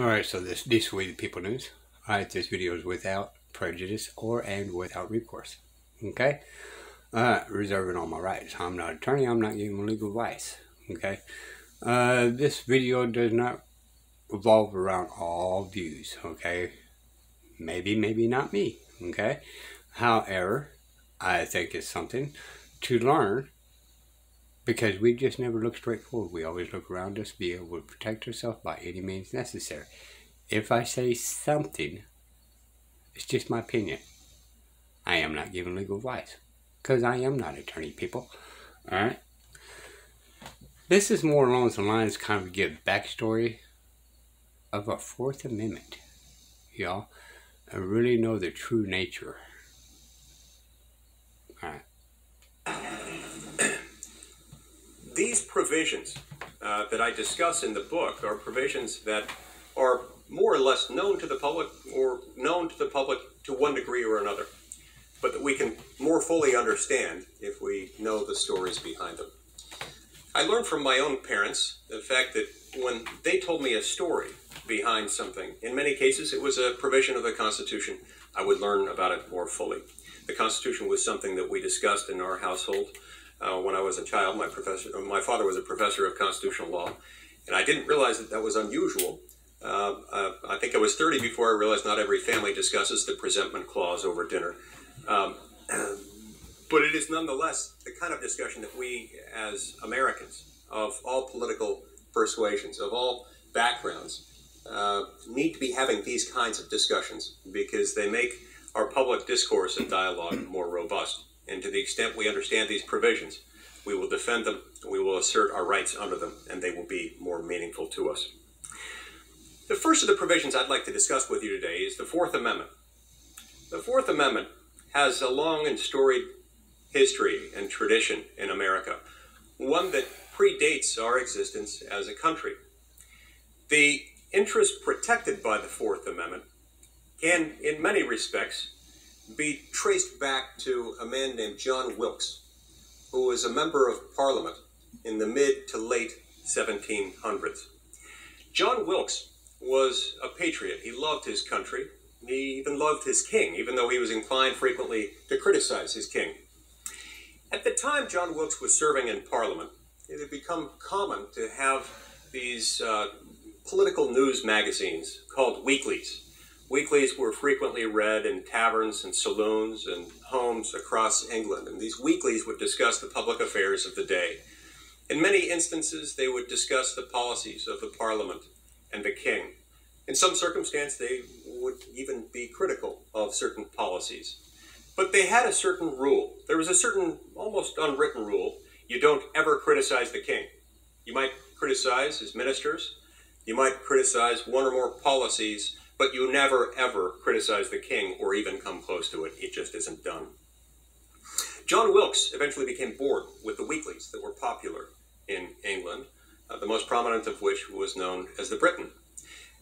Alright, so this way the people news. Alright, this video is without prejudice and without recourse. Okay? Reserving all my rights. I'm not an attorney, I'm not giving legal advice. Okay? This video does not revolve around all views. Okay? Maybe not me. Okay? However, I think it's something to learn, because we just never look straight forward. We always look around us to be able to protect ourselves by any means necessary. If I say something, it's just my opinion. I am not giving legal advice, because I am not an attorney, people. Alright? This is more along the lines kind of give backstory of our Fourth Amendment. Y'all, and really know the true nature. Alright. These provisions that I discuss in the book are provisions that are more or less known to the public, or known to the public to one degree or another, but that we can more fully understand if we know the stories behind them. I learned from my own parents the fact that when they told me a story behind something, in many cases it was a provision of the Constitution, I would learn about it more fully. The Constitution was something that we discussed in our household. When I was a child, my father was a professor of constitutional law, and I didn't realize that that was unusual. I think I was 30 before I realized not every family discusses the presentment clause over dinner. But it is nonetheless the kind of discussion that we, as Americans, of all political persuasions, of all backgrounds, need to be having these kinds of discussions, because they make our public discourse and dialogue more robust. And to the extent we understand these provisions, we will defend them, we will assert our rights under them, and they will be more meaningful to us. The first of the provisions I'd like to discuss with you today is the Fourth Amendment. The Fourth Amendment has a long and storied history and tradition in America, one that predates our existence as a country. The interests protected by the Fourth Amendment can, in many respects, be traced back to a man named John Wilkes, who was a member of Parliament in the mid to late 1700s. John Wilkes was a patriot. He loved his country. He even loved his king, even though he was inclined frequently to criticize his king. At the time John Wilkes was serving in Parliament, it had become common to have these political news magazines called weeklies. Weeklies were frequently read in taverns and saloons and homes across England, and these weeklies would discuss the public affairs of the day. In many instances, they would discuss the policies of the Parliament and the King. In some circumstance, they would even be critical of certain policies. But they had a certain rule. There was a certain, almost unwritten rule. You don't ever criticize the King. You might criticize his ministers. You might criticize one or more policies, but you never, ever criticize the king or even come close to it. It just isn't done. John Wilkes eventually became bored with the weeklies that were popular in England, the most prominent of which was known as the Briton.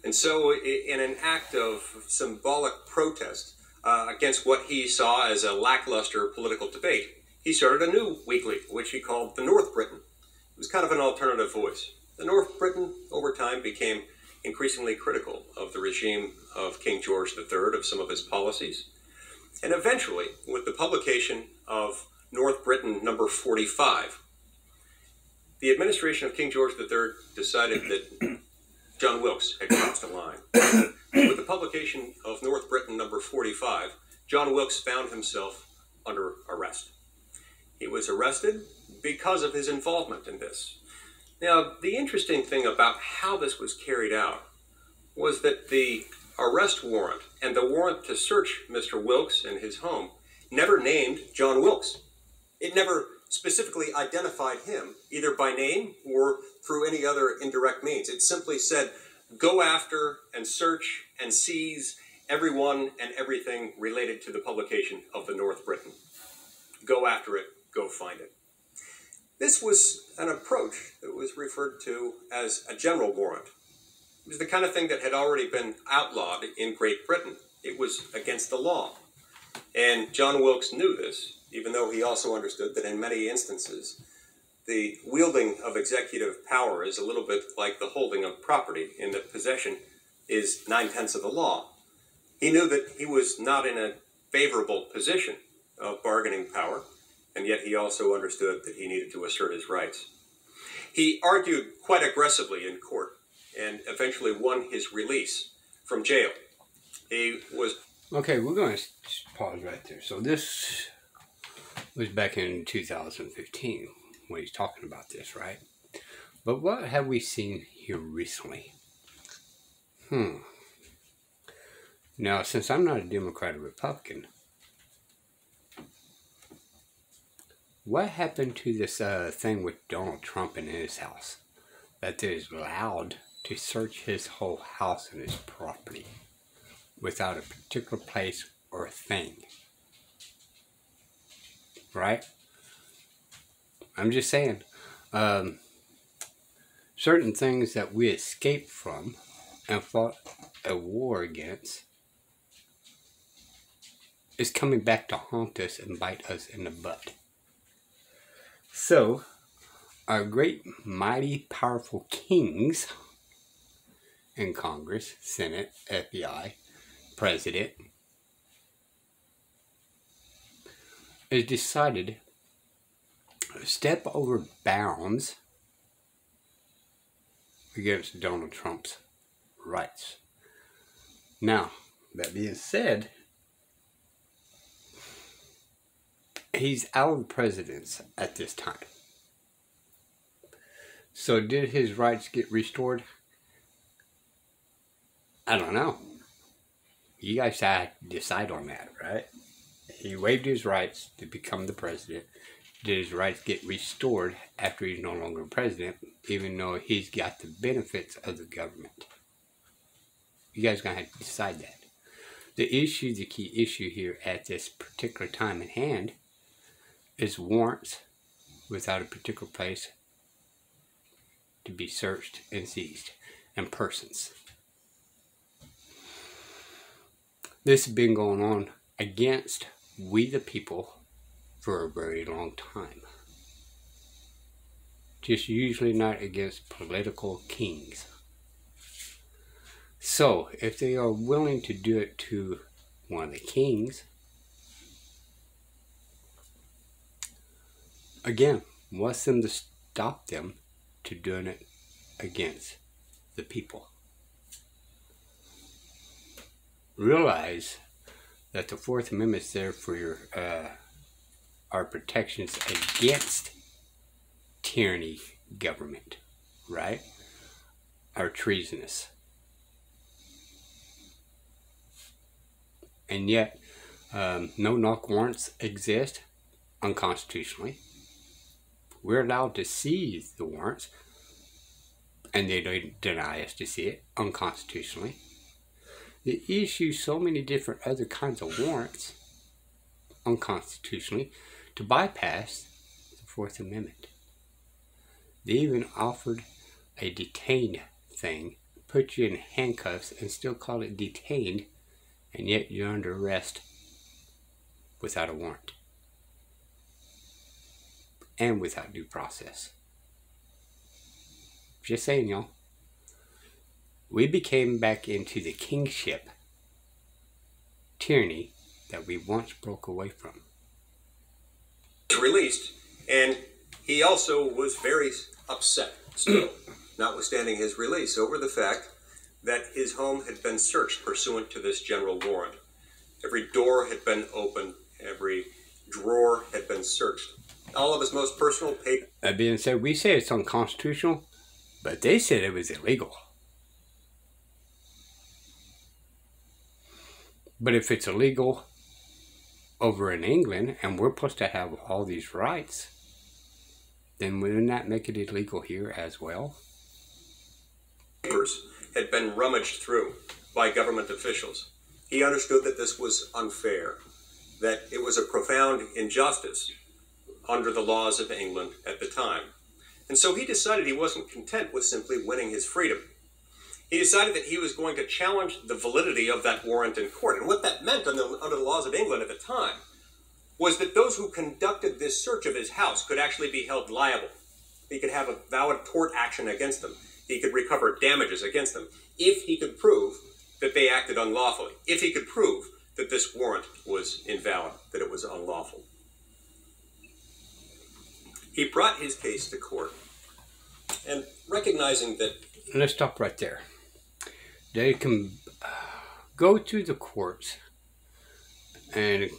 And so in an act of symbolic protest against what he saw as a lackluster political debate, he started a new weekly, which he called the North Briton. It was kind of an alternative voice. The North Briton, over time, became increasingly critical of the regime of King George III, of some of his policies. And eventually, with the publication of North Briton number 45, the administration of King George III decided that John Wilkes had crossed a line. With the publication of North Briton number 45, John Wilkes found himself under arrest. He was arrested because of his involvement in this. Now, the interesting thing about how this was carried out was that the arrest warrant and the warrant to search Mr. Wilkes and his home never named John Wilkes. It never specifically identified him, either by name or through any other indirect means. It simply said, go after and search and seize everyone and everything related to the publication of the North Briton. Go after it, go find it. This was an approach that was referred to as a general warrant. It was the kind of thing that had already been outlawed in Great Britain. It was against the law. And John Wilkes knew this, even though he also understood that in many instances, the wielding of executive power is a little bit like the holding of property, in that possession is 9/10 of the law. He knew that he was not in a favorable position of bargaining power, and yet he also understood that he needed to assert his rights. He argued quite aggressively in court and eventually won his release from jail. He was... Okay, we're going to pause right there. So this was back in 2015 when he's talking about this, right? But what have we seen here recently? Now, since I'm not a Democrat or Republican, what happened to this thing with Donald Trump in his house? That it is allowed to search his whole house and his property without a particular place or thing. Right? I'm just saying, certain things that we escaped from and fought a war against is coming back to haunt us and bite us in the butt. So, our great, mighty, powerful kings in Congress, Senate, FBI, President, has decided to step over bounds against Donald Trump's rights. Now, that being said, he's out of presidents at this time. So did his rights get restored? I don't know. You guys decide on that, right? He waived his rights to become the president. Did his rights get restored after he's no longer president, even though he's got the benefits of the government? You guys are going to have to decide that. The key issue here at this particular time in hand is warrants without a particular place to be searched and seized, and persons. This has been going on against we the people for a very long time. Just usually not against political kings. So, if they are willing to do it to one of the kings, again, what's them to stop them to doing it against the people? Realize that the Fourth Amendment is there for our protections against tyranny government, right? Our treasonous. And yet, no-knock warrants exist unconstitutionally. We're allowed to seize the warrants, and they don't deny us to see it unconstitutionally. They issue so many different other kinds of warrants unconstitutionally to bypass the Fourth Amendment. They even offered a detained thing, put you in handcuffs and still call it detained, and yet you're under arrest without a warrant and without due process. Just saying, y'all. We became back into the kingship tyranny that we once broke away from. Released, and he also was very upset still, notwithstanding his release, over the fact that his home had been searched pursuant to this general warrant. Every door had been opened, every drawer had been searched. All of his most personal papers. That being said, we say it's unconstitutional, but they said it was illegal. But if it's illegal over in England, and we're supposed to have all these rights, then wouldn't that make it illegal here as well? Papers had been rummaged through by government officials. He understood that this was unfair, that it was a profound injustice under the laws of England at the time. And so he decided he wasn't content with simply winning his freedom. He decided that he was going to challenge the validity of that warrant in court. And what that meant under the laws of England at the time was that those who conducted this search of his house could actually be held liable. He could have a valid tort action against them. he could recover damages against them if he could prove that they acted unlawfully, if he could prove that this warrant was invalid, that it was unlawful. He brought his case to court, and recognizing that... Let's stop right there. They can go to the courts and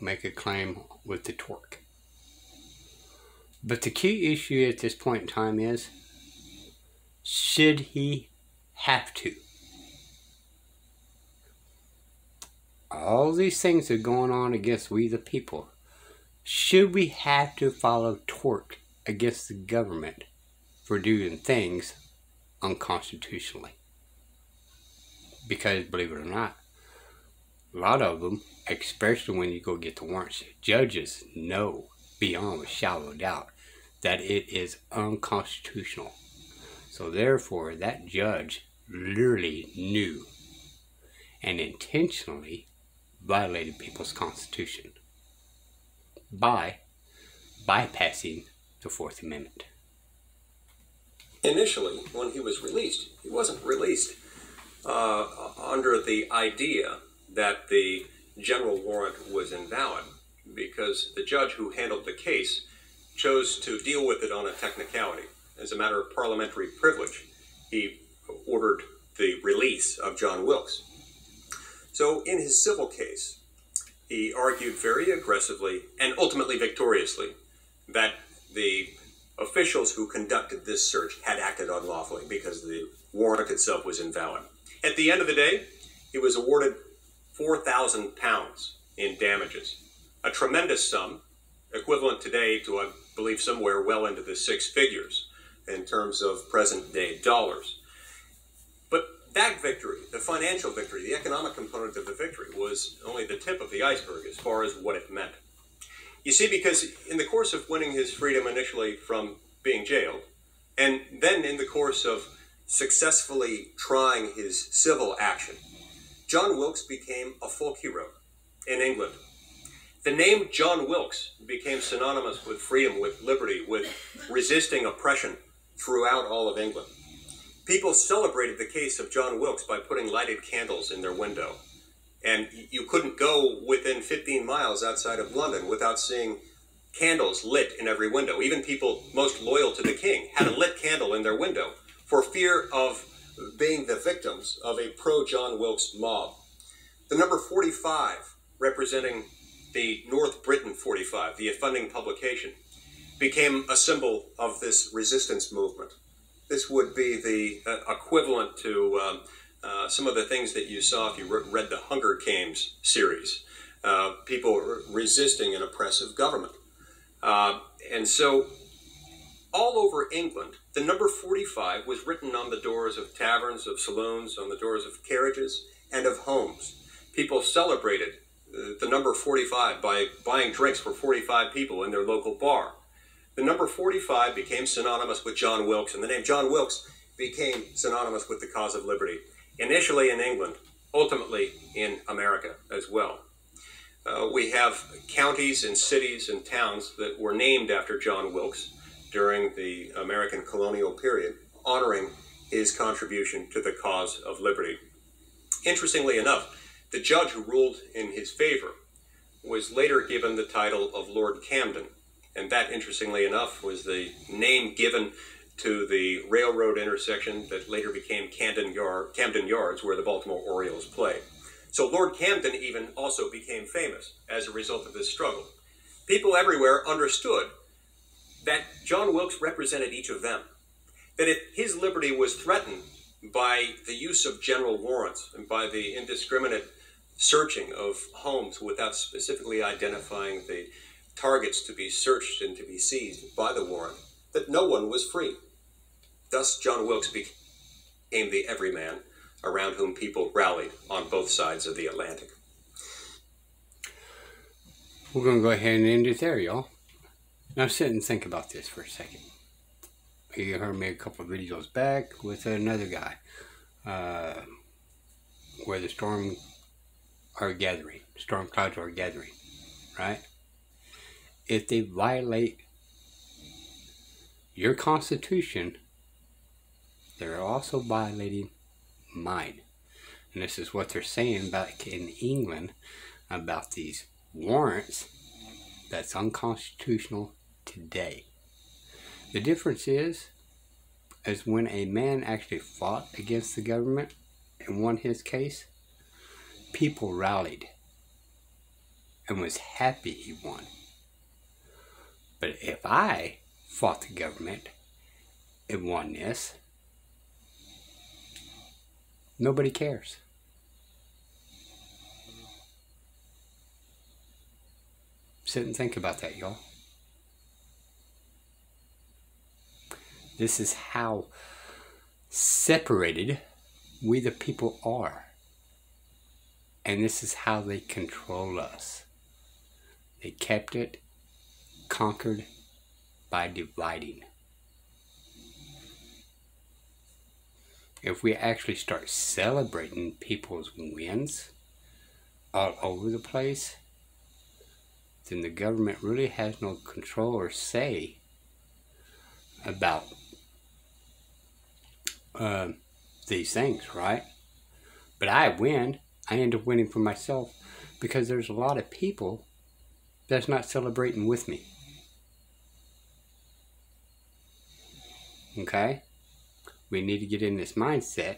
make a claim with the torque. But the key issue at this point in time is, should he have to? All these things are going on against we the people. Should we have to follow torque against the government for doing things unconstitutionally? Because, believe it or not, a lot of them, especially when you go get the warrants, judges know beyond a shadow of doubt that it is unconstitutional. So therefore, that judge literally knew and intentionally violated people's constitution by bypassing the Fourth Amendment. Initially, when he was released, he wasn't released under the idea that the general warrant was invalid, because the judge who handled the case chose to deal with it on a technicality. As a matter of parliamentary privilege, he ordered the release of John Wilkes. So in his civil case, he argued very aggressively and ultimately victoriously that the officials who conducted this search had acted unlawfully because the warrant itself was invalid. At the end of the day, he was awarded £4,000 in damages, a tremendous sum, equivalent today to, I believe, somewhere well into the six figures in terms of present-day dollars. But that victory, the financial victory, the economic component of the victory, was only the tip of the iceberg as far as what it meant. You see, because in the course of winning his freedom initially from being jailed, and then in the course of successfully trying his civil action, John Wilkes became a folk hero in England. The name John Wilkes became synonymous with freedom, with liberty, with resisting oppression throughout all of England. People celebrated the case of John Wilkes by putting lighted candles in their window. And you couldn't go within 15 miles outside of London without seeing candles lit in every window. Even people most loyal to the king had a lit candle in their window for fear of being the victims of a pro-John Wilkes mob. The number 45, representing the North Britain 45, the offending publication, became a symbol of this resistance movement. This would be the equivalent to some of the things that you saw if you read the Hunger Games series. People resisting an oppressive government. And so all over England, the number 45 was written on the doors of taverns, of saloons, on the doors of carriages, and of homes. People celebrated the number 45 by buying drinks for 45 people in their local bar. The number 45 became synonymous with John Wilkes, and the name John Wilkes became synonymous with the cause of liberty, initially in England, ultimately in America as well. We have counties and cities and towns that were named after John Wilkes during the American colonial period, honoring his contribution to the cause of liberty. Interestingly enough, the judge who ruled in his favor was later given the title of Lord Camden, and that, interestingly enough, was the name given to the railroad intersection that later became Camden Yards, where the Baltimore Orioles play. So Lord Camden even also became famous as a result of this struggle. People everywhere understood that John Wilkes represented each of them, that if his liberty was threatened by the use of general warrants and by the indiscriminate searching of homes without specifically identifying the targets to be searched and to be seized by the warrant, that no one was free. Thus, John Wilkes became the everyman around whom people rallied on both sides of the Atlantic. We're going to go ahead and end it there, y'all. Now sit and think about this for a second. You heard me a couple of videos back with another guy where the storm clouds are gathering, right? If they violate your Constitution, they're also violating mine. And this is what they're saying back in England about these warrants that's unconstitutional today. The difference is when a man actually fought against the government and won his case, people rallied and was happy he won. But if I fought the government and won this, nobody cares. Sit and think about that, y'all. This is how separated we the people are. And this is how they control us. They kept it conquered by dividing. If we actually start celebrating people's wins all over the place, then the government really has no control or say about these things, right? But I win. I end up winning for myself because there's a lot of people that's not celebrating with me. Okay? We need to get in this mindset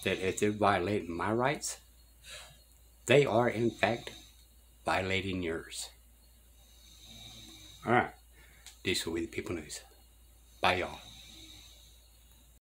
that if they're violating my rights, they are in fact violating yours. Alright. This will be the People News. Bye, y'all.